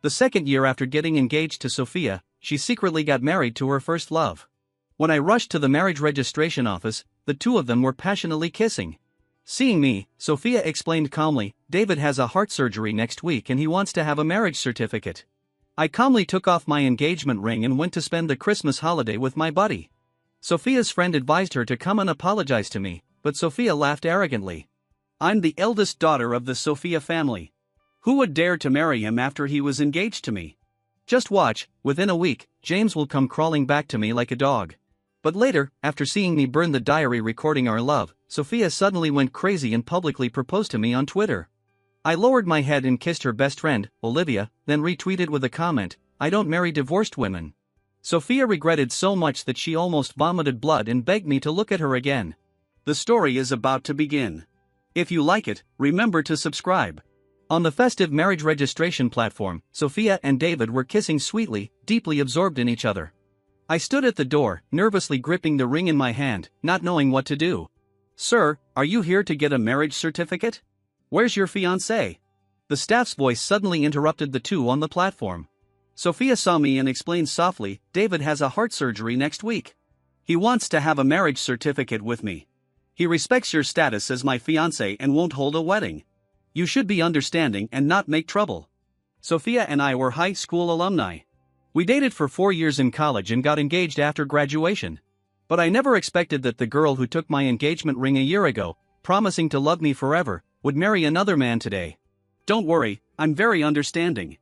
The second year after getting engaged to Sophia, she secretly got married to her first love. When I rushed to the marriage registration office, the two of them were passionately kissing. Seeing me, Sophia explained calmly, "David has a heart surgery next week and he wants to have a marriage certificate." I calmly took off my engagement ring and went to spend the Christmas holiday with my buddy. Sophia's friend advised her to come and apologize to me, but Sophia laughed arrogantly. "I'm the eldest daughter of the Sophia family. Who would dare to marry him after he was engaged to me? Just watch, within a week, James will come crawling back to me like a dog." But later, after seeing me burn the diary recording our love, Sophia suddenly went crazy and publicly proposed to me on Twitter. I lowered my head and kissed her best friend, Olivia, then retweeted with a comment, "I don't marry divorced women." Sophia regretted so much that she almost vomited blood and begged me to look at her again. The story is about to begin. If you like it, remember to subscribe. On the festive marriage registration platform, Sophia and David were kissing sweetly, deeply absorbed in each other. I stood at the door, nervously gripping the ring in my hand, not knowing what to do. "Sir, are you here to get a marriage certificate? Where's your fiancée?" The staff's voice suddenly interrupted the two on the platform. Sophia saw me and explained softly, "David has a heart surgery next week. He wants to have a marriage certificate with me. He respects your status as my fiancé and won't hold a wedding. You should be understanding and not make trouble." Sophia and I were high school alumni. We dated for 4 years in college and got engaged after graduation. But I never expected that the girl who took my engagement ring a year ago, promising to love me forever, would marry another man today. "Don't worry, I'm very understanding.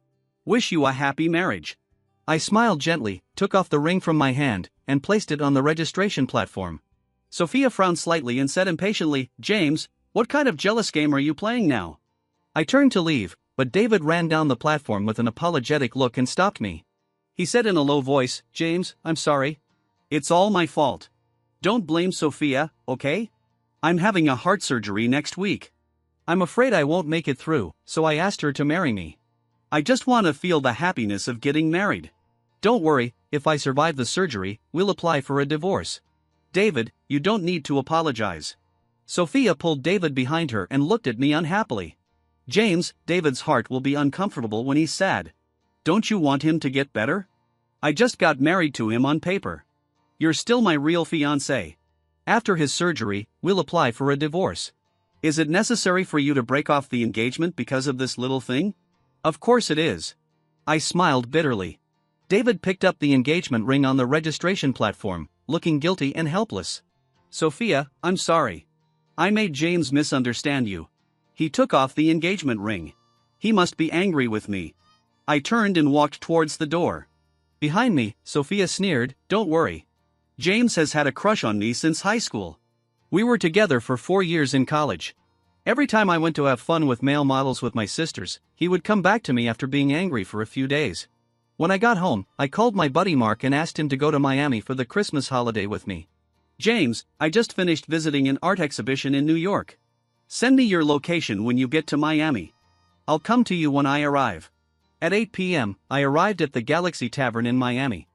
Wish you a happy marriage." I smiled gently, took off the ring from my hand, and placed it on the registration platform. Sophia frowned slightly and said impatiently, "James, what kind of jealous game are you playing now?" I turned to leave, but David ran down the platform with an apologetic look and stopped me. He said in a low voice, "James, I'm sorry. It's all my fault. Don't blame Sophia, okay? I'm having a heart surgery next week. I'm afraid I won't make it through, so I asked her to marry me. I just want to feel the happiness of getting married. Don't worry, if I survive the surgery, we'll apply for a divorce. David, you don't need to apologize." Sophia pulled David behind her and looked at me unhappily. "James, David's heart will be uncomfortable when he's sad. Don't you want him to get better? I just got married to him on paper. You're still my real fiancé. After his surgery, we'll apply for a divorce. Is it necessary for you to break off the engagement because of this little thing?" "Of course it is." I smiled bitterly. David picked up the engagement ring on the registration platform, looking guilty and helpless. "Sophia, I'm sorry. I made James misunderstand you. He took off the engagement ring. He must be angry with me." I turned and walked towards the door. Behind me, Sophia sneered, "Don't worry. James has had a crush on me since high school. We were together for 4 years in college. Every time I went to have fun with male models with my sisters, he would come back to me after being angry for a few days. When I got home, I called my buddy Mark and asked him to go to Miami for the Christmas holiday with me. James, I just finished visiting an art exhibition in New York. Send me your location when you get to Miami. I'll come to you when I arrive." At 8 p.m., I arrived at the Galaxy Tavern in Miami.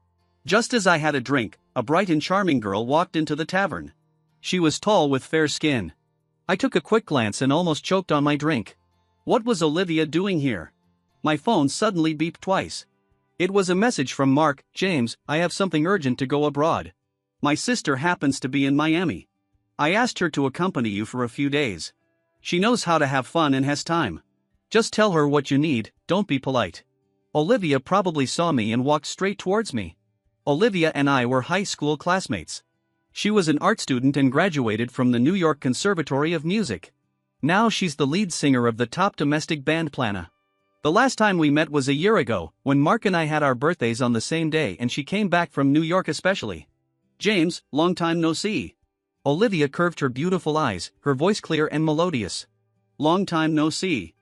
Just as I had a drink, a bright and charming girl walked into the tavern. She was tall with fair skin. I took a quick glance and almost choked on my drink. What was Olivia doing here? My phone suddenly beeped twice. It was a message from Mark. "James, I have something urgent to go abroad. My sister happens to be in Miami. I asked her to accompany you for a few days. She knows how to have fun and has time. Just tell her what you need, don't be polite." Olivia probably saw me and walked straight towards me. Olivia and I were high school classmates. She was an art student and graduated from the New York Conservatory of Music. Now she's the lead singer of the top domestic band Plana. The last time we met was a year ago, when Mark and I had our birthdays on the same day and she came back from New York especially. "James, long time no see." Olivia curved her beautiful eyes, her voice clear and melodious. "Long time no see."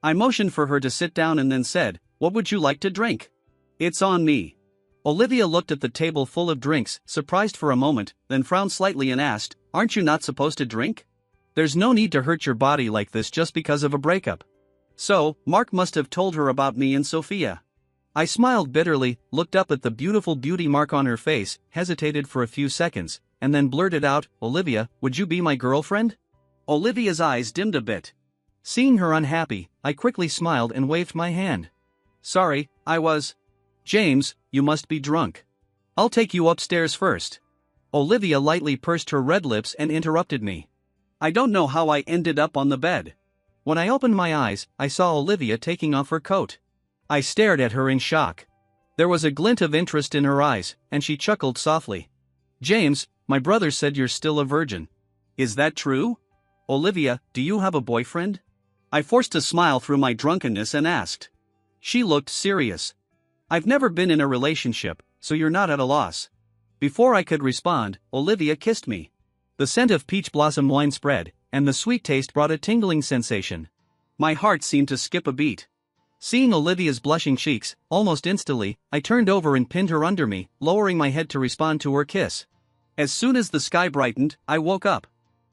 I motioned for her to sit down and then said, "What would you like to drink?" "It's on me." Olivia looked at the table full of drinks, surprised for a moment, then frowned slightly and asked, "Aren't you not supposed to drink? There's no need to hurt your body like this just because of a breakup." So, Mark must have told her about me and Sophia. I smiled bitterly, looked up at the beautiful beauty mark on her face, hesitated for a few seconds, and then blurted out, "Olivia, would you be my girlfriend?" Olivia's eyes dimmed a bit. Seeing her unhappy, I quickly smiled and waved my hand. Sorry, I was. James, you must be drunk. I'll take you upstairs first. Olivia lightly pursed her red lips and interrupted me. I don't know how I ended up on the bed. When I opened my eyes, I saw Olivia taking off her coat. I stared at her in shock. There was a glint of interest in her eyes, and she chuckled softly. James, my brother said you're still a virgin. Is that true? Olivia, do you have a boyfriend? I forced a smile through my drunkenness and asked. She looked serious. I've never been in a relationship, so you're not at a loss. Before I could respond, Olivia kissed me. The scent of peach blossom wine spread, and the sweet taste brought a tingling sensation. My heart seemed to skip a beat. Seeing Olivia's blushing cheeks, almost instantly, I turned over and pinned her under me, lowering my head to respond to her kiss. As soon as the sky brightened, I woke up.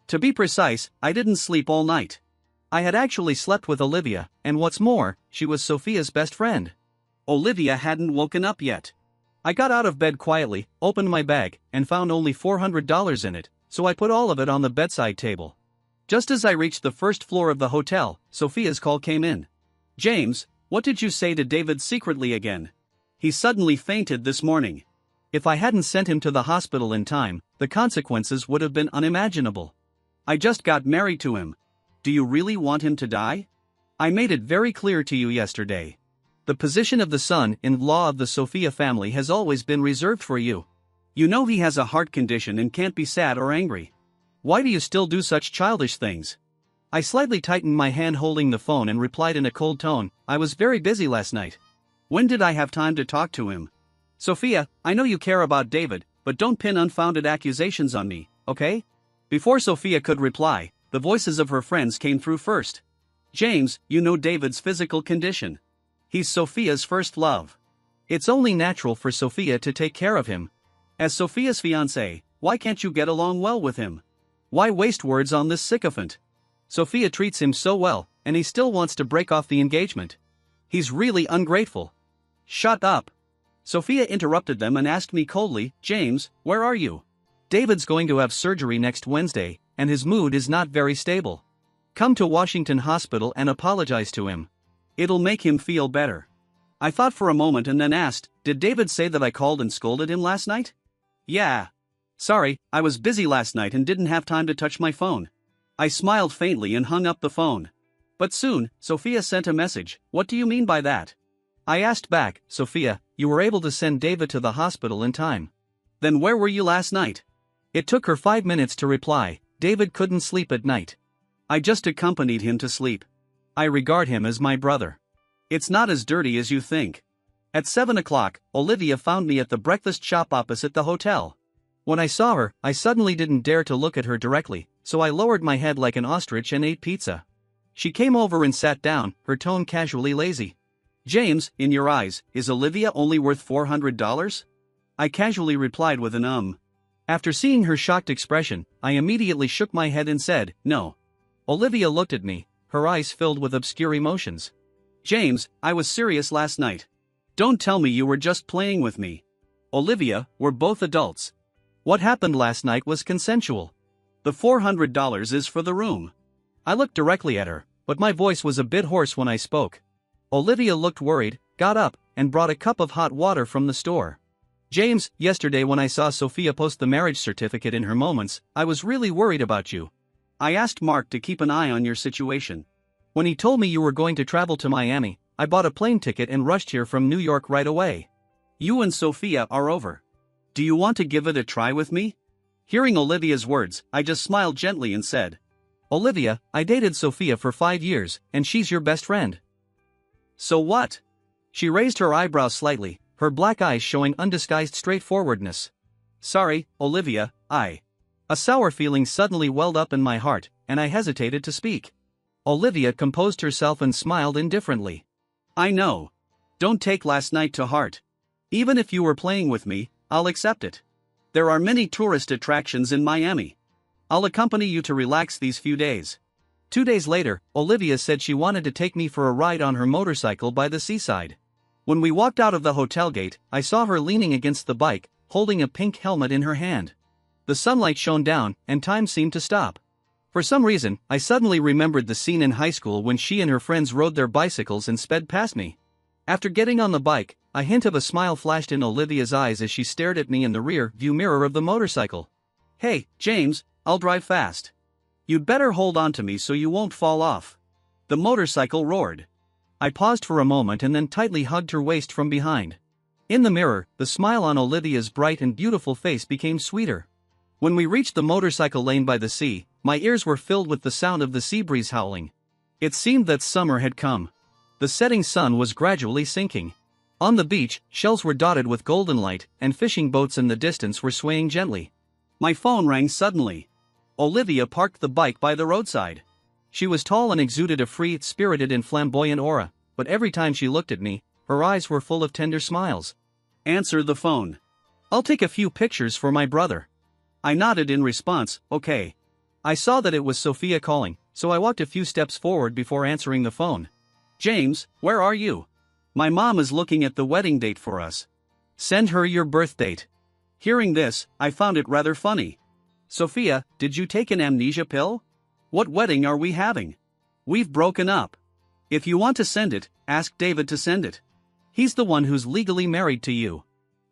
To be precise, I didn't sleep all night. I had actually slept with Olivia, and what's more, she was Sophia's best friend. Olivia hadn't woken up yet. I got out of bed quietly, opened my bag, and found only $400 in it, so I put all of it on the bedside table. Just as I reached the first floor of the hotel, Sophia's call came in. James, what did you say to David secretly again? He suddenly fainted this morning. If I hadn't sent him to the hospital in time, the consequences would have been unimaginable. I just got married to him. Do you really want him to die? I made it very clear to you yesterday. The position of the son-in-law of the Sophia family has always been reserved for you. You know he has a heart condition and can't be sad or angry. Why do you still do such childish things? I slightly tightened my hand holding the phone and replied in a cold tone, I was very busy last night. When did I have time to talk to him? Sophia, I know you care about David, but don't pin unfounded accusations on me, okay? Before Sophia could reply, the voices of her friends came through first. James, you know David's physical condition. He's Sophia's first love. It's only natural for Sophia to take care of him. As Sophia's fiancée, why can't you get along well with him? Why waste words on this sycophant? Sophia treats him so well, and he still wants to break off the engagement. He's really ungrateful. Shut up. Sophia interrupted them and asked me coldly, James, where are you? David's going to have surgery next Wednesday, and his mood is not very stable. Come to Washington Hospital and apologize to him. It'll make him feel better. I thought for a moment and then asked, did David say that I called and scolded him last night? Yeah. Sorry, I was busy last night and didn't have time to touch my phone. I smiled faintly and hung up the phone. But soon, Sophia sent a message, what do you mean by that? I asked back, Sophia, you were able to send David to the hospital in time. Then where were you last night? It took her 5 minutes to reply, David couldn't sleep at night. I just accompanied him to sleep. I regard him as my brother. It's not as dirty as you think. At 7 o'clock, Olivia found me at the breakfast shop opposite the hotel. When I saw her, I suddenly didn't dare to look at her directly, so I lowered my head like an ostrich and ate pizza. She came over and sat down, her tone casually lazy. James, in your eyes, is Olivia only worth $400? I casually replied with an After seeing her shocked expression, I immediately shook my head and said, no. Olivia looked at me, her eyes filled with obscure emotions. James, I was serious last night. Don't tell me you were just playing with me. Olivia, we're both adults. What happened last night was consensual. The $400 is for the room. I looked directly at her, but my voice was a bit hoarse when I spoke. Olivia looked worried, got up, and brought a cup of hot water from the store. James, yesterday when I saw Sophia post the marriage certificate in her moments, I was really worried about you. I asked Mark to keep an eye on your situation. When he told me you were going to travel to Miami, I bought a plane ticket and rushed here from New York right away. You and Sophia are over. Do you want to give it a try with me? Hearing Olivia's words, I just smiled gently and said, Olivia, I dated Sophia for 5 years, and she's your best friend. So what? She raised her eyebrows slightly, her black eyes showing undisguised straightforwardness. Sorry, Olivia, A sour feeling suddenly welled up in my heart, and I hesitated to speak. Olivia composed herself and smiled indifferently. I know. Don't take last night to heart. Even if you were playing with me, I'll accept it. There are many tourist attractions in Miami. I'll accompany you to relax these few days. 2 days later, Olivia said she wanted to take me for a ride on her motorcycle by the seaside. When we walked out of the hotel gate, I saw her leaning against the bike, holding a pink helmet in her hand. The sunlight shone down, and time seemed to stop. For some reason, I suddenly remembered the scene in high school when she and her friends rode their bicycles and sped past me. After getting on the bike, a hint of a smile flashed in Olivia's eyes as she stared at me in the rear view mirror of the motorcycle. "Hey, James, I'll drive fast. You'd better hold on to me so you won't fall off." The motorcycle roared. I paused for a moment and then tightly hugged her waist from behind. In the mirror, the smile on Olivia's bright and beautiful face became sweeter. When we reached the motorcycle lane by the sea, my ears were filled with the sound of the sea breeze howling. It seemed that summer had come. The setting sun was gradually sinking. On the beach, shells were dotted with golden light, and fishing boats in the distance were swaying gently. My phone rang suddenly. Olivia parked the bike by the roadside. She was tall and exuded a free, spirited and flamboyant aura, but every time she looked at me, her eyes were full of tender smiles. "Answer the phone. I'll take a few pictures for my brother." I nodded in response, "Okay." I saw that it was Sophia calling, so I walked a few steps forward before answering the phone. "James, where are you? My mom is looking at the wedding date for us. Send her your birth date." Hearing this, I found it rather funny. "Sophia, did you take an amnesia pill? What wedding are we having? We've broken up. If you want to send it, ask David to send it. He's the one who's legally married to you."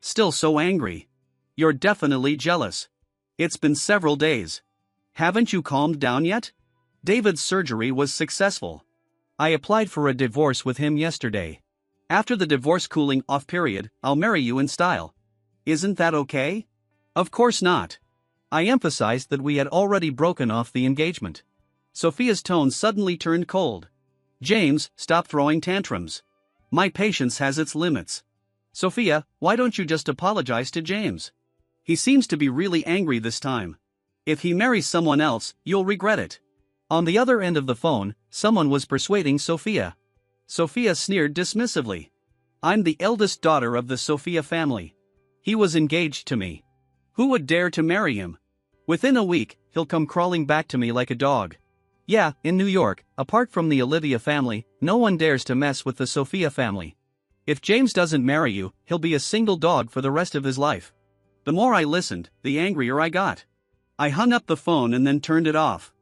Still so angry. "You're definitely jealous. It's been several days. Haven't you calmed down yet? David's surgery was successful. I applied for a divorce with him yesterday. After the divorce cooling off period, I'll marry you in style. Isn't that okay?" "Of course not." I emphasized that we had already broken off the engagement. Sophia's tone suddenly turned cold. "James, stop throwing tantrums. My patience has its limits. Sophia, why don't you just apologize to James? He seems to be really angry this time. If he marries someone else, you'll regret it." On the other end of the phone, someone was persuading Sophia. Sophia sneered dismissively. "I'm the eldest daughter of the Sophia family. He was engaged to me. Who would dare to marry him? Within a week, he'll come crawling back to me like a dog. Yeah, in New York, apart from the Olivia family, no one dares to mess with the Sophia family. If James doesn't marry you, he'll be a single dog for the rest of his life." The more I listened, the angrier I got. I hung up the phone and then turned it off.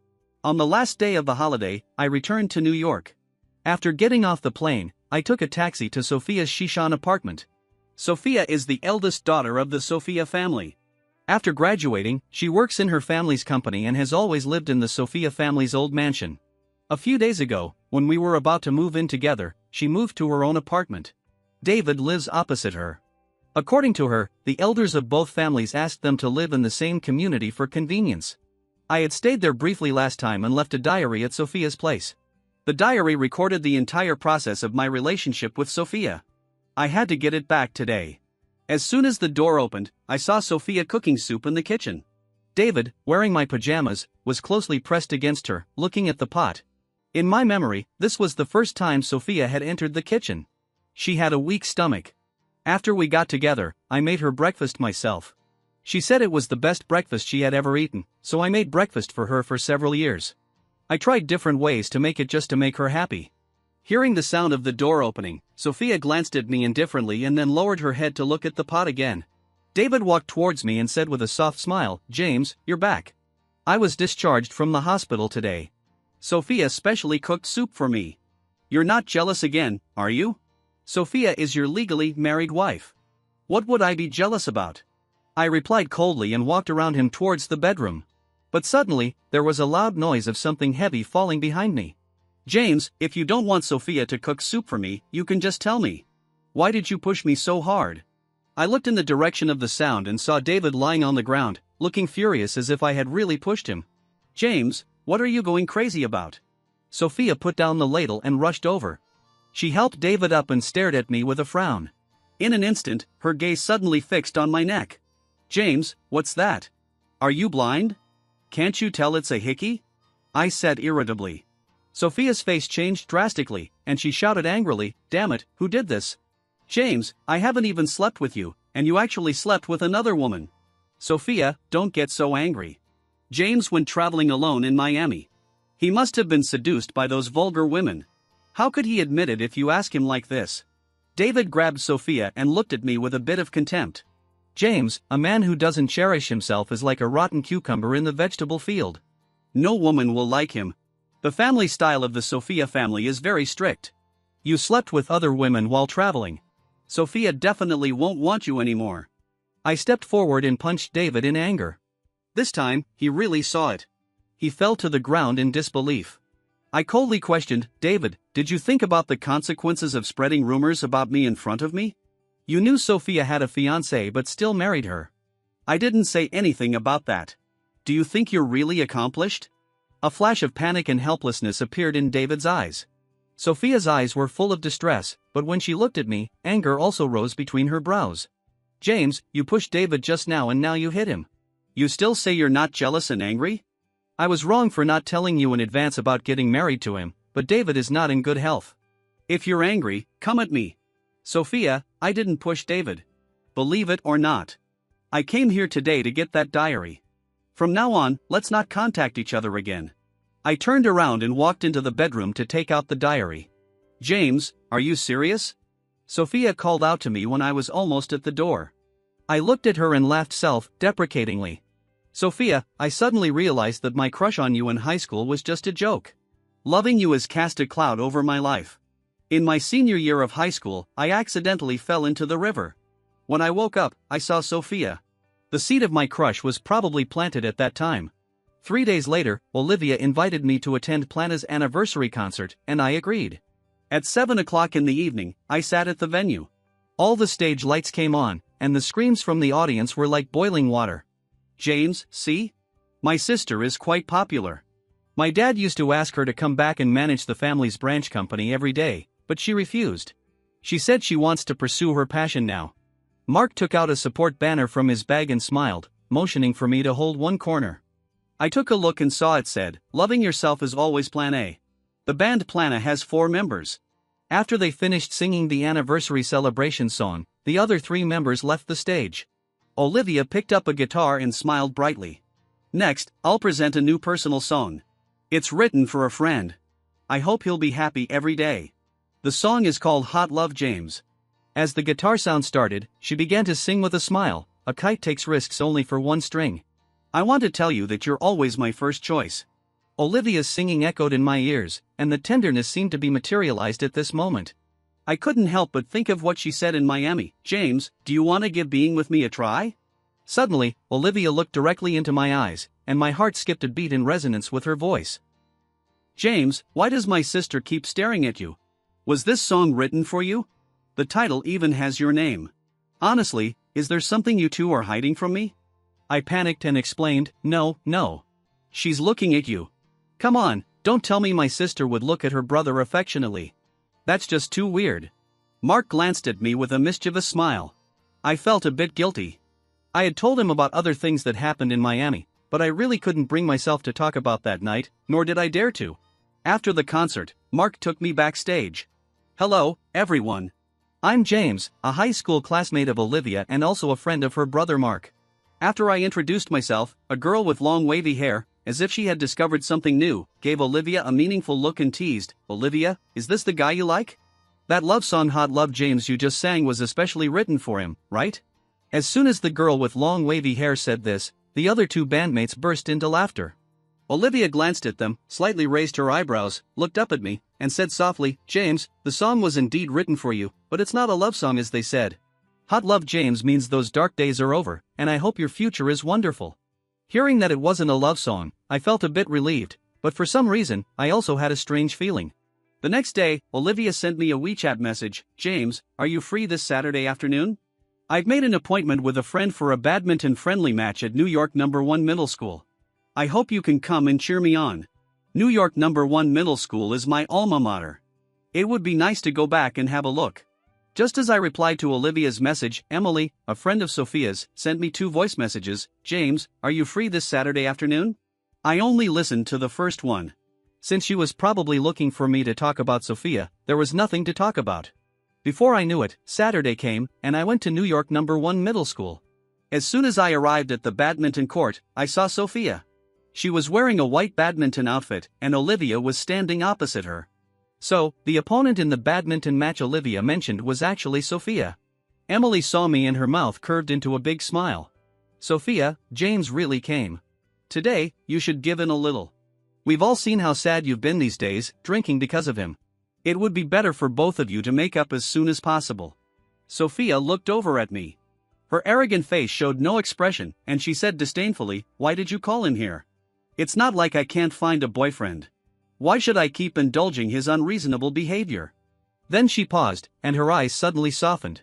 On the last day of the holiday, I returned to New York. After getting off the plane, I took a taxi to Sophia's Shishan apartment. Sophia is the eldest daughter of the Sophia family. After graduating, she works in her family's company and has always lived in the Sophia family's old mansion. A few days ago, when we were about to move in together, she moved to her own apartment. David lives opposite her. According to her, the elders of both families asked them to live in the same community for convenience. I had stayed there briefly last time and left a diary at Sophia's place. The diary recorded the entire process of my relationship with Sophia. I had to get it back today. As soon as the door opened, I saw Sophia cooking soup in the kitchen. David, wearing my pajamas, was closely pressed against her, looking at the pot. In my memory, this was the first time Sophia had entered the kitchen. She had a weak stomach. After we got together, I made her breakfast myself. She said it was the best breakfast she had ever eaten, so I made breakfast for her for several years. I tried different ways to make it just to make her happy. Hearing the sound of the door opening, Sophia glanced at me indifferently and then lowered her head to look at the pot again. David walked towards me and said with a soft smile, "James, you're back. I was discharged from the hospital today. Sophia specially cooked soup for me. You're not jealous again, are you? Sophia is your legally married wife. What would I be jealous about?" I replied coldly and walked around him towards the bedroom. But suddenly, there was a loud noise of something heavy falling behind me. "James, if you don't want Sophia to cook soup for me, you can just tell me. Why did you push me so hard?" I looked in the direction of the sound and saw David lying on the ground, looking furious as if I had really pushed him. "James, what are you going crazy about?" Sophia put down the ladle and rushed over. She helped David up and stared at me with a frown. In an instant, her gaze suddenly fixed on my neck. "James, what's that? Are you blind? Can't you tell it's a hickey?" I said irritably. Sophia's face changed drastically, and she shouted angrily, "Damn it, who did this? James, I haven't even slept with you, and you actually slept with another woman." "Sophia, don't get so angry. James went traveling alone in Miami. He must have been seduced by those vulgar women. How could he admit it if you ask him like this?" David grabbed Sophia and looked at me with a bit of contempt. "James, a man who doesn't cherish himself is like a rotten cucumber in the vegetable field. No woman will like him. The family style of the Sophia family is very strict. You slept with other women while traveling. Sophia definitely won't want you anymore. I stepped forward and punched David in anger. This time, he really saw it. He fell to the ground in disbelief. I coldly questioned, David, did you think about the consequences of spreading rumors about me in front of me? You knew Sophia had a fiancée but still married her. I didn't say anything about that. Do you think you're really accomplished? A flash of panic and helplessness appeared in David's eyes. Sophia's eyes were full of distress, but when she looked at me, anger also rose between her brows. James, you pushed David just now and now you hit him. You still say you're not jealous and angry? I was wrong for not telling you in advance about getting married to him, but David is not in good health. If you're angry, come at me. Sophia, I didn't push David. Believe it or not. I came here today to get that diary. From now on, let's not contact each other again. I turned around and walked into the bedroom to take out the diary. James, are you serious? Sophia called out to me when I was almost at the door. I looked at her and laughed self-deprecatingly. Sophia, I suddenly realized that my crush on you in high school was just a joke. Loving you has cast a cloud over my life. In my senior year of high school, I accidentally fell into the river. When I woke up, I saw Sophia. The seed of my crush was probably planted at that time. 3 days later, Olivia invited me to attend Plana's anniversary concert, and I agreed. At 7 o'clock in the evening, I sat at the venue. All the stage lights came on, and the screams from the audience were like boiling water. James, see? My sister is quite popular. My dad used to ask her to come back and manage the family's branch company every day, but she refused. She said she wants to pursue her passion now. Mark took out a support banner from his bag and smiled, motioning for me to hold one corner. I took a look and saw it said, "Loving yourself is always Plan A." The band Plana has 4 members. After they finished singing the anniversary celebration song, the other 3 members left the stage. Olivia picked up a guitar and smiled brightly. Next, I'll present a new personal song. It's written for a friend. I hope he'll be happy every day. The song is called Hot Love James. As the guitar sound started, she began to sing with a smile, a kite takes risks only for one string. I want to tell you that you're always my first choice. Olivia's singing echoed in my ears, and the tenderness seemed to be materialized at this moment. I couldn't help but think of what she said in Miami, James, do you want to give being with me a try? Suddenly, Olivia looked directly into my eyes, and my heart skipped a beat in resonance with her voice. James, why does my sister keep staring at you? Was this song written for you? The title even has your name. Honestly, is there something you two are hiding from me? I panicked and explained, no. She's looking at you. Come on, don't tell me my sister would look at her brother affectionately. That's just too weird. Mark glanced at me with a mischievous smile. I felt a bit guilty. I had told him about other things that happened in Miami, but I really couldn't bring myself to talk about that night, nor did I dare to. After the concert, Mark took me backstage. Hello, everyone. I'm James, a high school classmate of Olivia and also a friend of her brother Mark. After I introduced myself, a girl with long wavy hair, as if she had discovered something new, gave Olivia a meaningful look and teased, Olivia, is this the guy you like? That love song Hot Love James you just sang was especially written for him, right? As soon as the girl with long wavy hair said this, the other 2 bandmates burst into laughter. Olivia glanced at them, slightly raised her eyebrows, looked up at me, and said softly, James, the song was indeed written for you, but it's not a love song as they said. Hot Love James means those dark days are over, and I hope your future is wonderful. Hearing that it wasn't a love song, I felt a bit relieved, but for some reason, I also had a strange feeling. The next day, Olivia sent me a WeChat message, James, are you free this Saturday afternoon? I've made an appointment with a friend for a badminton-friendly match at New York No. 1 Middle School. I hope you can come and cheer me on. New York No. 1 Middle School is my alma mater. It would be nice to go back and have a look. Just as I replied to Olivia's message, Emily, a friend of Sophia's, sent me 2 voice messages, James, are you free this Saturday afternoon? I only listened to the first one. Since she was probably looking for me to talk about Sophia, there was nothing to talk about. Before I knew it, Saturday came, and I went to New York No. 1 Middle School. As soon as I arrived at the badminton court, I saw Sophia. She was wearing a white badminton outfit, and Olivia was standing opposite her. So, the opponent in the badminton match Olivia mentioned was actually Sophia. Emily saw me and her mouth curved into a big smile. Sophia, James really came. Today, you should give in a little. We've all seen how sad you've been these days, drinking because of him. It would be better for both of you to make up as soon as possible. Sophia looked over at me. Her arrogant face showed no expression, and she said disdainfully, "Why did you call him here? It's not like I can't find a boyfriend. Why should I keep indulging his unreasonable behavior?" Then she paused, and her eyes suddenly softened.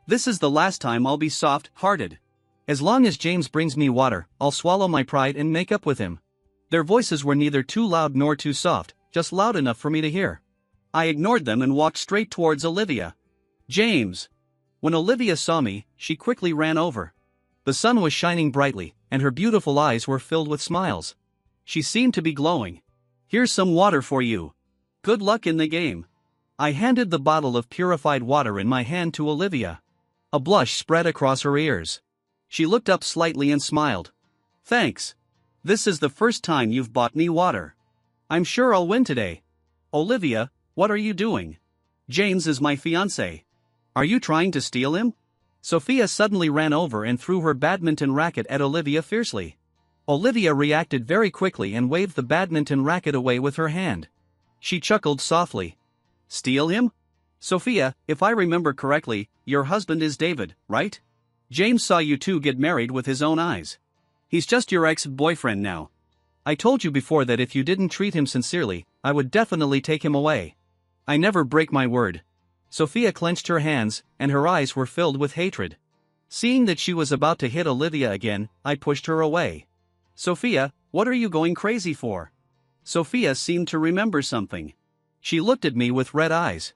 "This is the last time I'll be soft-hearted. As long as James brings me water, I'll swallow my pride and make up with him." Their voices were neither too loud nor too soft, just loud enough for me to hear. I ignored them and walked straight towards Olivia. "James." When Olivia saw me, she quickly ran over. The sun was shining brightly, and her beautiful eyes were filled with smiles. She seemed to be glowing. "Here's some water for you. Good luck in the game." I handed the bottle of purified water in my hand to Olivia. A blush spread across her ears. She looked up slightly and smiled. "Thanks. This is the first time you've bought me water. I'm sure I'll win today." "Olivia, what are you doing? James is my fiancé. Are you trying to steal him?" Sophia suddenly ran over and threw her badminton racket at Olivia fiercely. Olivia reacted very quickly and waved the badminton racket away with her hand. She chuckled softly. "Steal him? Sophia, if I remember correctly, your husband is David, right? James saw you two get married with his own eyes. He's just your ex-boyfriend now. I told you before that if you didn't treat him sincerely, I would definitely take him away. I never break my word." Sophia clenched her hands, and her eyes were filled with hatred. Seeing that she was about to hit Olivia again, I pushed her away. "Sophia, what are you going crazy for?" Sophia seemed to remember something. She looked at me with red eyes.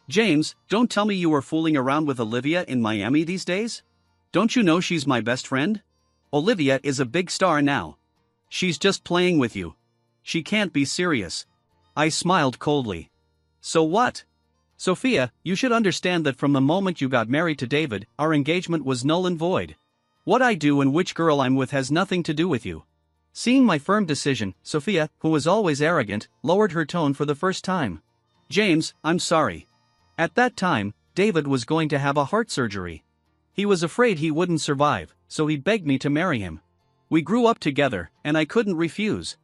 "James, don't tell me you were fooling around with Olivia in Miami these days? Don't you know she's my best friend? Olivia is a big star now. She's just playing with you. She can't be serious." I smiled coldly. "So what? Sophia, you should understand that from the moment you got married to David, our engagement was null and void. What I do and which girl I'm with has nothing to do with you." Seeing my firm decision, Sophia, who was always arrogant, lowered her tone for the first time. "James, I'm sorry. At that time, David was going to have a heart surgery. He was afraid he wouldn't survive, so he begged me to marry him. We grew up together, and I couldn't refuse.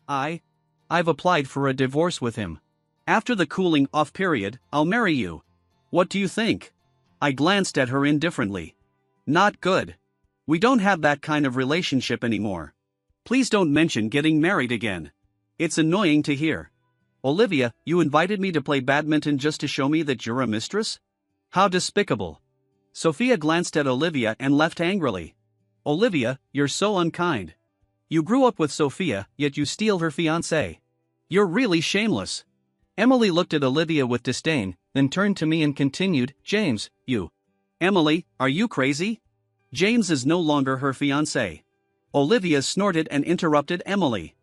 I've applied for a divorce with him. After the cooling off period, I'll marry you. What do you think?" I glanced at her indifferently. "Not good. We don't have that kind of relationship anymore. Please don't mention getting married again. It's annoying to hear. Olivia, you invited me to play badminton just to show me that you're a mistress? How despicable." Sophia glanced at Olivia and left angrily. "Olivia, you're so unkind. You grew up with Sophia, yet you steal her fiancé. You're really shameless." Emily looked at Olivia with disdain, then turned to me and continued, "James, you..." "Emily, are you crazy? James is no longer her fiancé." Olivia snorted and interrupted Emily.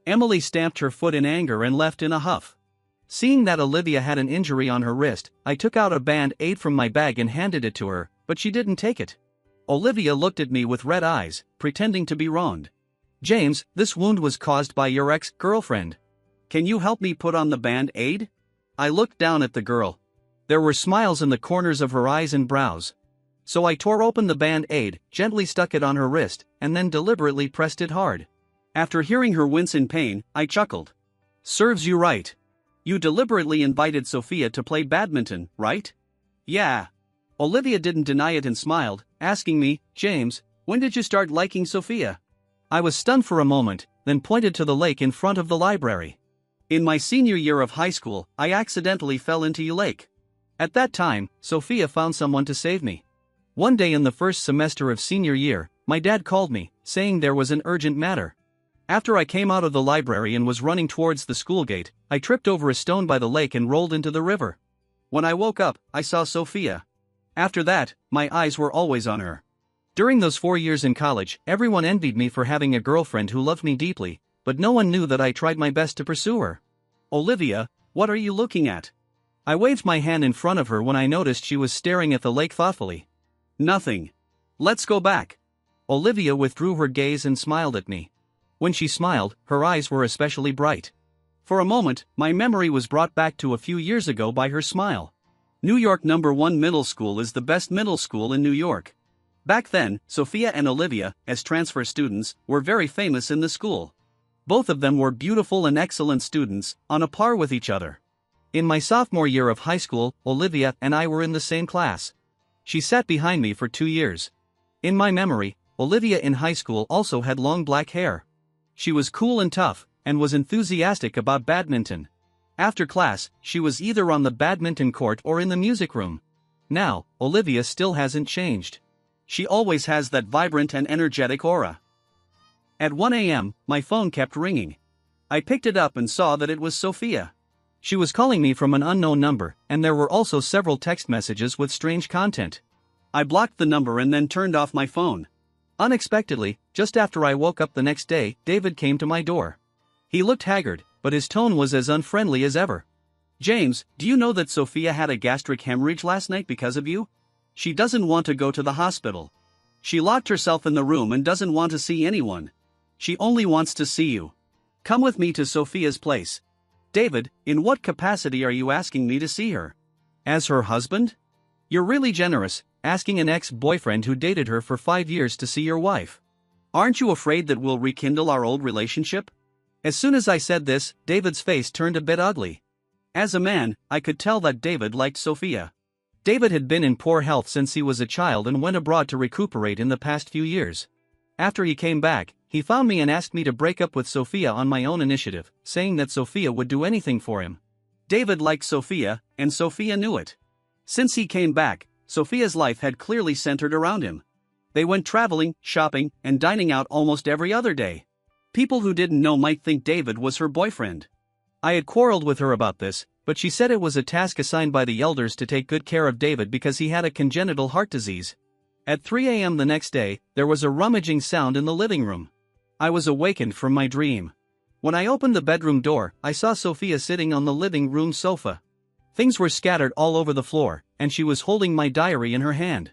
Emily stamped her foot in anger and left in a huff. Seeing that Olivia had an injury on her wrist, I took out a band-aid from my bag and handed it to her, but she didn't take it. Olivia looked at me with red eyes, pretending to be wronged. "James, this wound was caused by your ex-girlfriend. Can you help me put on the band-aid?" I looked down at the girl. There were smiles in the corners of her eyes and brows. So I tore open the band-aid, gently stuck it on her wrist, and then deliberately pressed it hard. After hearing her wince in pain, I chuckled. "Serves you right. You deliberately invited Sophia to play badminton, right?" "Yeah." Olivia didn't deny it and smiled, asking me, "James, when did you start liking Sophia?" I was stunned for a moment, then pointed to the lake in front of the library. "In my senior year of high school, I accidentally fell into a lake. At that time, Sophia found someone to save me. One day in the first semester of senior year, my dad called me, saying there was an urgent matter. After I came out of the library and was running towards the school gate, I tripped over a stone by the lake and rolled into the river. When I woke up, I saw Sophia. After that, my eyes were always on her. During those 4 years in college, everyone envied me for having a girlfriend who loved me deeply, but no one knew that I tried my best to pursue her." "Olivia, what are you looking at?" I waved my hand in front of her when I noticed she was staring at the lake thoughtfully. "Nothing. Let's go back." Olivia withdrew her gaze and smiled at me. When she smiled, her eyes were especially bright. For a moment, my memory was brought back to a few years ago by her smile. New York #1 middle school is the best middle school in New York. Back then, Sophia and Olivia, as transfer students, were very famous in the school. Both of them were beautiful and excellent students, on a par with each other. In my sophomore year of high school, Olivia and I were in the same class. She sat behind me for 2 years. In my memory, Olivia in high school also had long black hair. She was cool and tough, and was enthusiastic about badminton. After class, she was either on the badminton court or in the music room. Now, Olivia still hasn't changed. She always has that vibrant and energetic aura. At 1 a.m., my phone kept ringing. I picked it up and saw that it was Sophia. She was calling me from an unknown number, and there were also several text messages with strange content. I blocked the number and then turned off my phone. Unexpectedly, just after I woke up the next day, David came to my door. He looked haggard, but his tone was as unfriendly as ever. "James, do you know that Sophia had a gastric hemorrhage last night because of you? She doesn't want to go to the hospital. She locked herself in the room and doesn't want to see anyone. She only wants to see you. Come with me to Sophia's place." "David, in what capacity are you asking me to see her? As her husband? You're really generous, asking an ex-boyfriend who dated her for 5 years to see your wife. Aren't you afraid that we'll rekindle our old relationship?" As soon as I said this, David's face turned a bit ugly. As a man, I could tell that David liked Sophia. David had been in poor health since he was a child and went abroad to recuperate in the past few years. After he came back, he found me and asked me to break up with Sophia on my own initiative, saying that Sophia would do anything for him. David liked Sophia, and Sophia knew it. Since he came back, Sophia's life had clearly centered around him. They went traveling, shopping, and dining out almost every other day. People who didn't know might think David was her boyfriend. I had quarreled with her about this, but she said it was a task assigned by the elders to take good care of David because he had a congenital heart disease. At 3 a.m. the next day, there was a rummaging sound in the living room. I was awakened from my dream. When I opened the bedroom door, I saw Sophia sitting on the living room sofa. Things were scattered all over the floor, and she was holding my diary in her hand.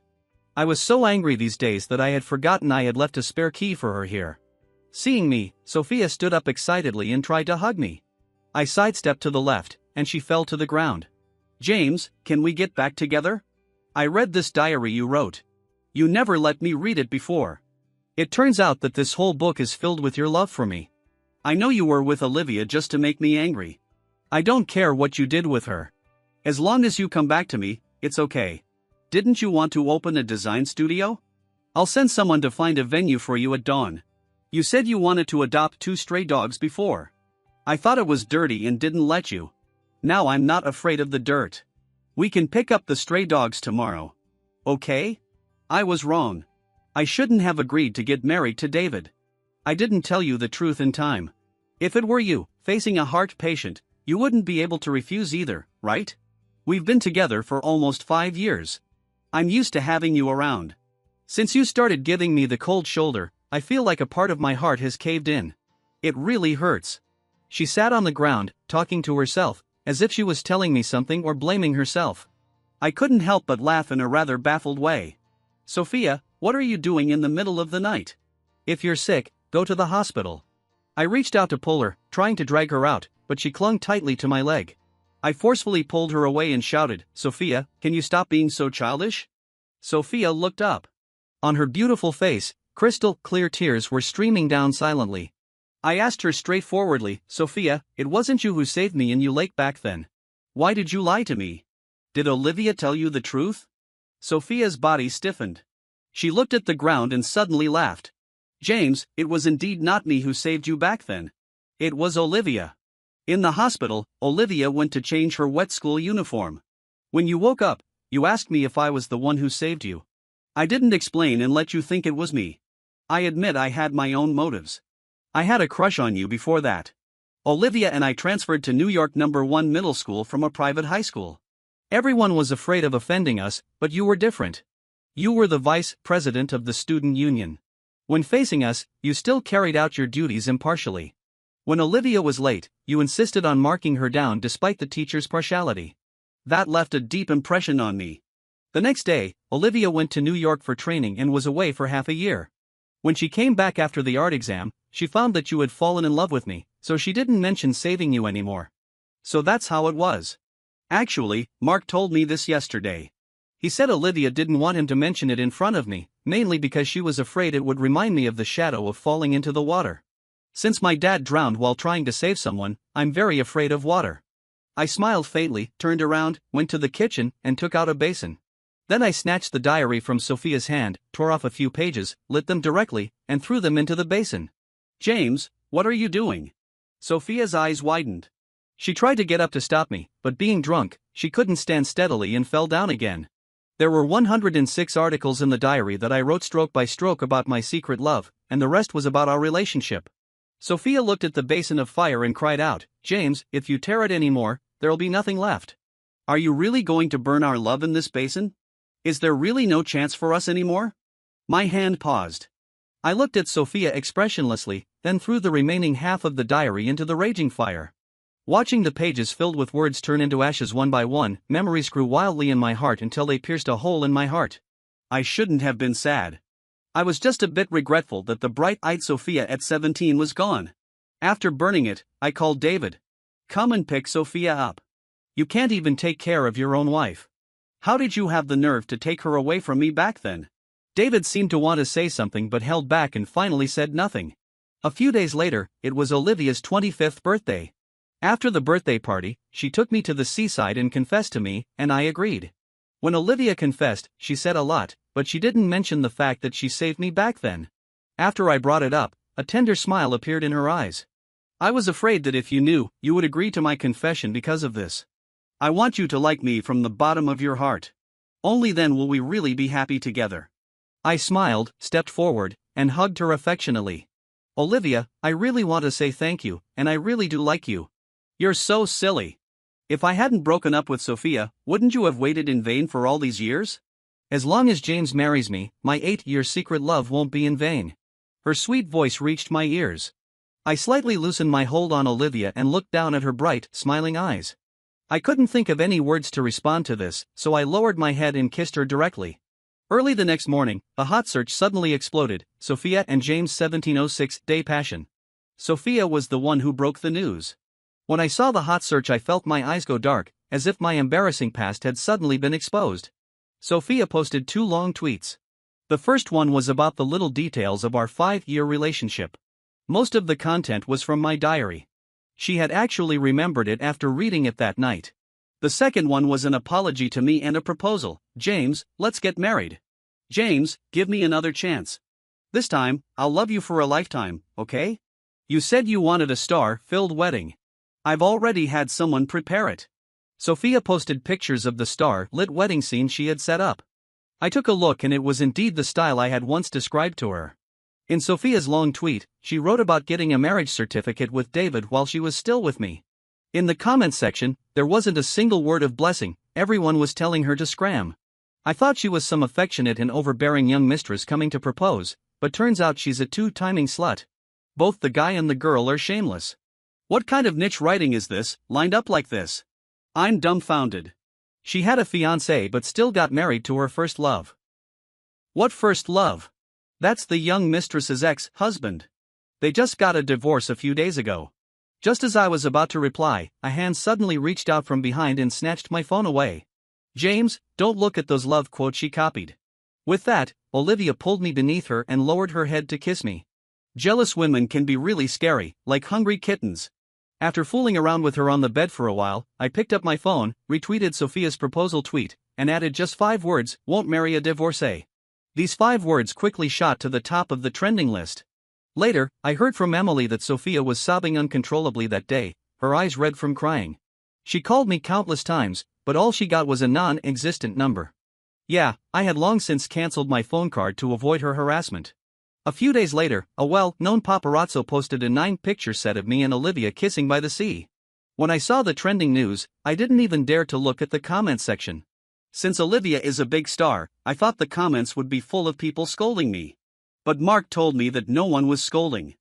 I was so angry these days that I had forgotten I had left a spare key for her here. Seeing me, Sophia stood up excitedly and tried to hug me. I sidestepped to the left, and she fell to the ground. "James, can we get back together? I read this diary you wrote. You never let me read it before. It turns out that this whole book is filled with your love for me. I know you were with Olivia just to make me angry. I don't care what you did with her. As long as you come back to me, it's okay. Didn't you want to open a design studio? I'll send someone to find a venue for you at dawn. You said you wanted to adopt 2 stray dogs before. I thought it was dirty and didn't let you. Now I'm not afraid of the dirt. We can pick up the stray dogs tomorrow. Okay? I was wrong. I shouldn't have agreed to get married to David. I didn't tell you the truth in time. If it were you, facing a heart patient, you wouldn't be able to refuse either, right? We've been together for almost 5 years. I'm used to having you around. Since you started giving me the cold shoulder, I feel like a part of my heart has caved in. It really hurts." She sat on the ground, talking to herself, as if she was telling me something or blaming herself. I couldn't help but laugh in a rather baffled way. "Sophia, what are you doing in the middle of the night? If you're sick, go to the hospital." I reached out to pull her, trying to drag her out, but she clung tightly to my leg. I forcefully pulled her away and shouted, "Sophia, can you stop being so childish?" Sophia looked up. On her beautiful face, crystal clear tears were streaming down silently. I asked her straightforwardly, "Sophia, it wasn't you who saved me in Lake back then. Why did you lie to me? Did Olivia tell you the truth?" Sophia's body stiffened. She looked at the ground and suddenly laughed. "James, it was indeed not me who saved you back then. It was Olivia. In the hospital, Olivia went to change her wet school uniform. When you woke up, you asked me if I was the one who saved you. I didn't explain and let you think it was me. I admit I had my own motives. I had a crush on you before that. Olivia and I transferred to New York #1 middle school from a private high school. Everyone was afraid of offending us, but you were different. You were the vice president of the student union. When facing us, you still carried out your duties impartially. When Olivia was late, you insisted on marking her down despite the teacher's partiality. That left a deep impression on me. The next day, Olivia went to New York for training and was away for half a year. When she came back after the art exam, she found that you had fallen in love with me, so she didn't mention saving you anymore. So that's how it was. Actually, Mark told me this yesterday. He said Olivia didn't want him to mention it in front of me, mainly because she was afraid it would remind me of the shadow of falling into the water. Since my dad drowned while trying to save someone, I'm very afraid of water. I smiled faintly, turned around, went to the kitchen, and took out a basin. Then I snatched the diary from Sophia's hand, tore off a few pages, lit them directly, and threw them into the basin. "James, what are you doing?" Sophia's eyes widened. She tried to get up to stop me, but being drunk, she couldn't stand steadily and fell down again. There were 106 articles in the diary that I wrote stroke by stroke about my secret love, and the rest was about our relationship. Sophia looked at the basin of fire and cried out, "James, if you tear it anymore, there'll be nothing left. Are you really going to burn our love in this basin? Is there really no chance for us anymore?" My hand paused. I looked at Sophia expressionlessly, then threw the remaining half of the diary into the raging fire. Watching the pages filled with words turn into ashes one by one, memories grew wildly in my heart until they pierced a hole in my heart. I shouldn't have been sad. I was just a bit regretful that the bright-eyed Sophia at 17 was gone. After burning it, I called David. "Come and pick Sophia up. You can't even take care of your own wife. How did you have the nerve to take her away from me back then?" David seemed to want to say something but held back and finally said nothing. A few days later, it was Olivia's 25th birthday. After the birthday party, she took me to the seaside and confessed to me, and I agreed. When Olivia confessed, she said a lot, but she didn't mention the fact that she saved me back then. After I brought it up, a tender smile appeared in her eyes. "I was afraid that if you knew, you would agree to my confession because of this. I want you to like me from the bottom of your heart. Only then will we really be happy together." I smiled, stepped forward, and hugged her affectionately. "Olivia, I really want to say thank you, and I really do like you. You're so silly. If I hadn't broken up with Sophia, wouldn't you have waited in vain for all these years? As long as James marries me, my 8-year secret love won't be in vain." Her sweet voice reached my ears. I slightly loosened my hold on Olivia and looked down at her bright, smiling eyes. I couldn't think of any words to respond to this, so I lowered my head and kissed her directly. Early the next morning, a hot search suddenly exploded, Sophia and James' 1706-day passion. Sophia was the one who broke the news. When I saw the hot search, I felt my eyes go dark, as if my embarrassing past had suddenly been exposed. Sophia posted 2 long tweets. The first one was about the little details of our 5-year relationship. Most of the content was from my diary. She had actually remembered it after reading it that night. The second one was an apology to me and a proposal. "James, let's get married. James, give me another chance. This time, I'll love you for a lifetime, okay? You said you wanted a star-filled wedding. I've already had someone prepare it." Sophia posted pictures of the star-lit wedding scene she had set up. I took a look and it was indeed the style I had once described to her. In Sophia's long tweet, she wrote about getting a marriage certificate with David while she was still with me. In the comments section, there wasn't a single word of blessing, everyone was telling her to scram. I thought she was some affectionate and overbearing young mistress coming to propose, but turns out she's a two-timing slut. Both the guy and the girl are shameless. What kind of niche writing is this, lined up like this? I'm dumbfounded. She had a fiancé but still got married to her first love. What first love? That's the young mistress's ex-husband. They just got a divorce a few days ago. Just as I was about to reply, a hand suddenly reached out from behind and snatched my phone away. "James, don't look at those love quotes," she copied. With that, Olivia pulled me beneath her and lowered her head to kiss me. Jealous women can be really scary, like hungry kittens. After fooling around with her on the bed for a while, I picked up my phone, retweeted Sophia's proposal tweet, and added just 5 words, "Won't marry a divorcee." These 5 words quickly shot to the top of the trending list. Later, I heard from Emily that Sophia was sobbing uncontrollably that day, her eyes red from crying. She called me countless times, but all she got was a non-existent number. Yeah, I had long since cancelled my phone card to avoid her harassment. A few days later, a well-known paparazzo posted a 9-picture set of me and Olivia kissing by the sea. When I saw the trending news, I didn't even dare to look at the comments section. Since Olivia is a big star, I thought the comments would be full of people scolding me. But Mark told me that no one was scolding.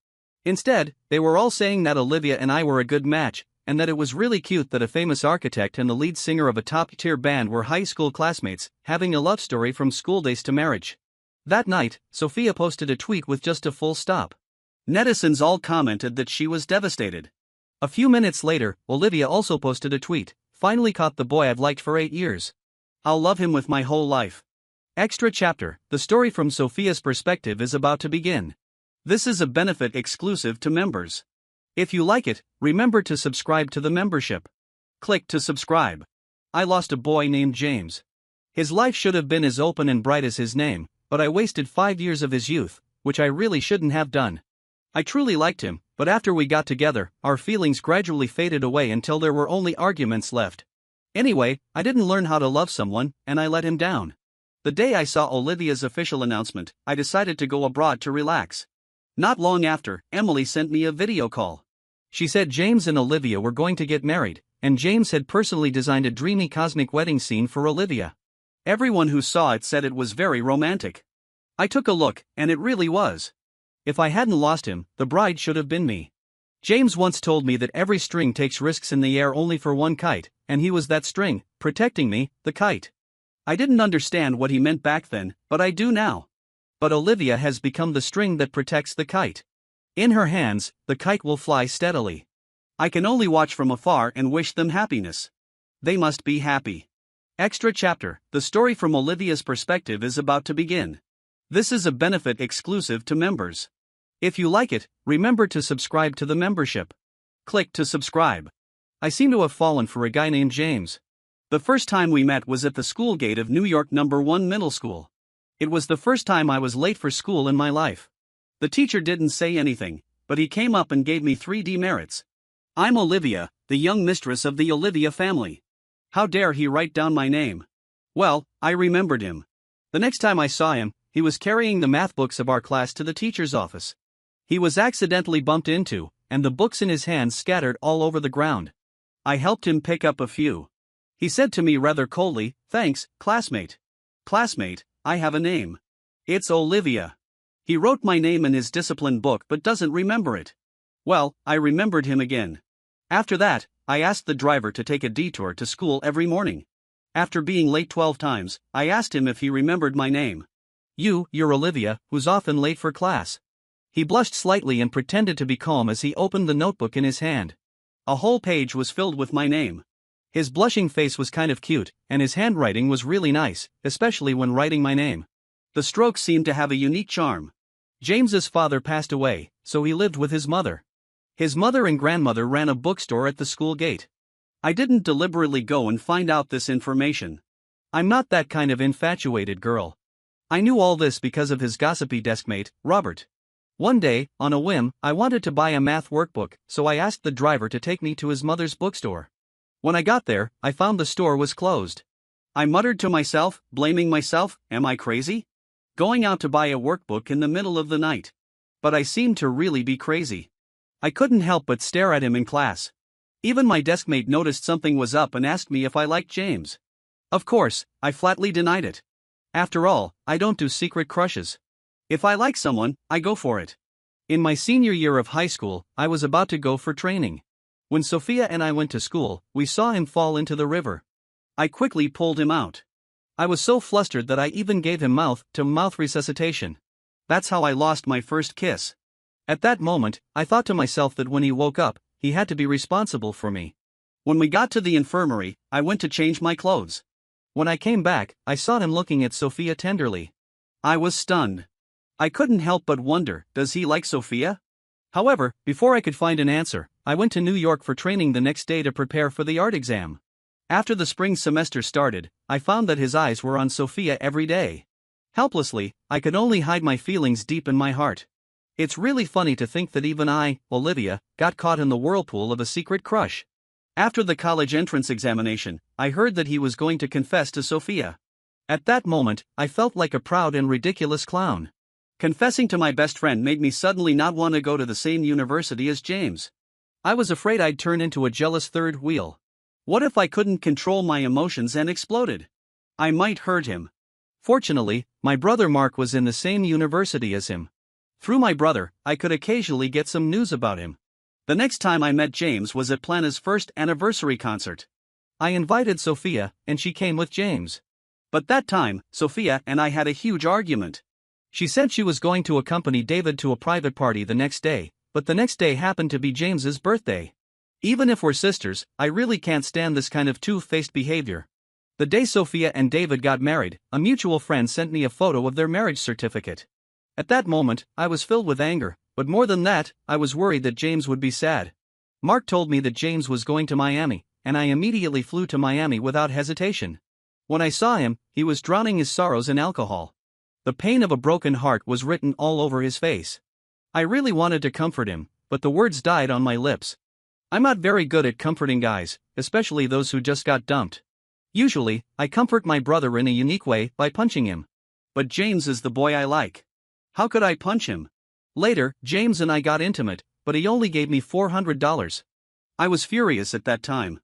Instead, they were all saying that Olivia and I were a good match, and that it was really cute that a famous architect and the lead singer of a top-tier band were high school classmates, having a love story from school days to marriage. That night, Sophia posted a tweet with just a full stop. Netizens all commented that she was devastated. A few minutes later, Olivia also posted a tweet, "Finally caught the boy I've liked for 8 years. I'll love him with my whole life." Extra chapter, the story from Sophia's perspective is about to begin. This is a benefit exclusive to members. If you like it, remember to subscribe to the membership. Click to subscribe. I lost a boy named James. His life should have been as open and bright as his name, but I wasted 5 years of his youth, which I really shouldn't have done. I truly liked him, but after we got together, our feelings gradually faded away until there were only arguments left. Anyway, I didn't learn how to love someone, and I let him down. The day I saw Olivia's official announcement, I decided to go abroad to relax. Not long after, Emily sent me a video call. She said James and Olivia were going to get married, and James had personally designed a dreamy cosmic wedding scene for Olivia. Everyone who saw it said it was very romantic. I took a look, and it really was. If I hadn't lost him, the bride should have been me. James once told me that every string takes risks in the air only for one kite, and he was that string, protecting me, the kite. I didn't understand what he meant back then, but I do now. But Olivia has become the string that protects the kite. In her hands, the kite will fly steadily. I can only watch from afar and wish them happiness. They must be happy. Extra chapter: the story from Olivia's perspective is about to begin. This is a benefit exclusive to members. If you like it, remember to subscribe to the membership. Click to subscribe. I seem to have fallen for a guy named James. The first time we met was at the school gate of New York No. 1 Middle School. It was the first time I was late for school in my life. The teacher didn't say anything, but he came up and gave me 3 demerits. I'm Olivia, the young mistress of the Olivia family. How dare he write down my name? Well, I remembered him. The next time I saw him, he was carrying the math books of our class to the teacher's office. He was accidentally bumped into, and the books in his hands scattered all over the ground. I helped him pick up a few. He said to me rather coldly, "Thanks, classmate." Classmate, I have a name. It's Olivia. He wrote my name in his discipline book but doesn't remember it. Well, I remembered him again. After that, I asked the driver to take a detour to school every morning. After being late 12 times, I asked him if he remembered my name. You're Olivia, who's often late for class. He blushed slightly and pretended to be calm as he opened the notebook in his hand. A whole page was filled with my name. His blushing face was kind of cute, and his handwriting was really nice, especially when writing my name. The strokes seemed to have a unique charm. James's father passed away, so he lived with his mother. His mother and grandmother ran a bookstore at the school gate. I didn't deliberately go and find out this information. I'm not that kind of infatuated girl. I knew all this because of his gossipy deskmate, Robert. One day, on a whim, I wanted to buy a math workbook, so I asked the driver to take me to his mother's bookstore. When I got there, I found the store was closed. I muttered to myself, blaming myself, am I crazy? Going out to buy a workbook in the middle of the night. But I seemed to really be crazy. I couldn't help but stare at him in class. Even my deskmate noticed something was up and asked me if I liked James. Of course, I flatly denied it. After all, I don't do secret crushes. If I like someone, I go for it. In my senior year of high school, I was about to go for training. When Sophia and I went to school, we saw him fall into the river. I quickly pulled him out. I was so flustered that I even gave him mouth-to-mouth resuscitation. That's how I lost my first kiss. At that moment, I thought to myself that when he woke up, he had to be responsible for me. When we got to the infirmary, I went to change my clothes. When I came back, I saw him looking at Sophia tenderly. I was stunned. I couldn't help but wonder, does he like Sophia? However, before I could find an answer, I went to New York for training the next day to prepare for the art exam. After the spring semester started, I found that his eyes were on Sophia every day. Helplessly, I could only hide my feelings deep in my heart. It's really funny to think that even I, Olivia, got caught in the whirlpool of a secret crush. After the college entrance examination, I heard that he was going to confess to Sophia. At that moment, I felt like a proud and ridiculous clown. Confessing to my best friend made me suddenly not want to go to the same university as James. I was afraid I'd turn into a jealous third wheel. What if I couldn't control my emotions and exploded? I might hurt him. Fortunately, my brother Mark was in the same university as him. Through my brother, I could occasionally get some news about him. The next time I met James was at Plana's first anniversary concert. I invited Sophia, and she came with James. But that time, Sophia and I had a huge argument. She said she was going to accompany David to a private party the next day, but the next day happened to be James's birthday. Even if we're sisters, I really can't stand this kind of two-faced behavior. The day Sophia and David got married, a mutual friend sent me a photo of their marriage certificate. At that moment, I was filled with anger, but more than that, I was worried that James would be sad. Mark told me that James was going to Miami, and I immediately flew to Miami without hesitation. When I saw him, he was drowning his sorrows in alcohol. The pain of a broken heart was written all over his face. I really wanted to comfort him, but the words died on my lips. I'm not very good at comforting guys, especially those who just got dumped. Usually, I comfort my brother in a unique way by punching him. But James is the boy I like. How could I punch him? Later, James and I got intimate, but he only gave me $400. I was furious at that time.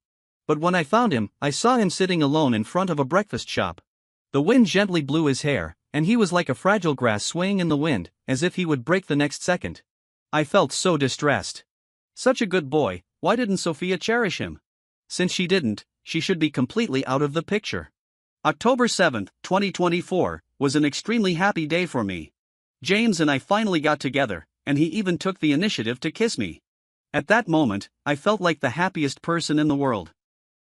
But when I found him, I saw him sitting alone in front of a breakfast shop. The wind gently blew his hair, and he was like a fragile grass swaying in the wind, as if he would break the next second. I felt so distressed. Such a good boy, why didn't Sophia cherish him? Since she didn't, she should be completely out of the picture. October 7, 2024, was an extremely happy day for me. James and I finally got together, and he even took the initiative to kiss me. At that moment, I felt like the happiest person in the world.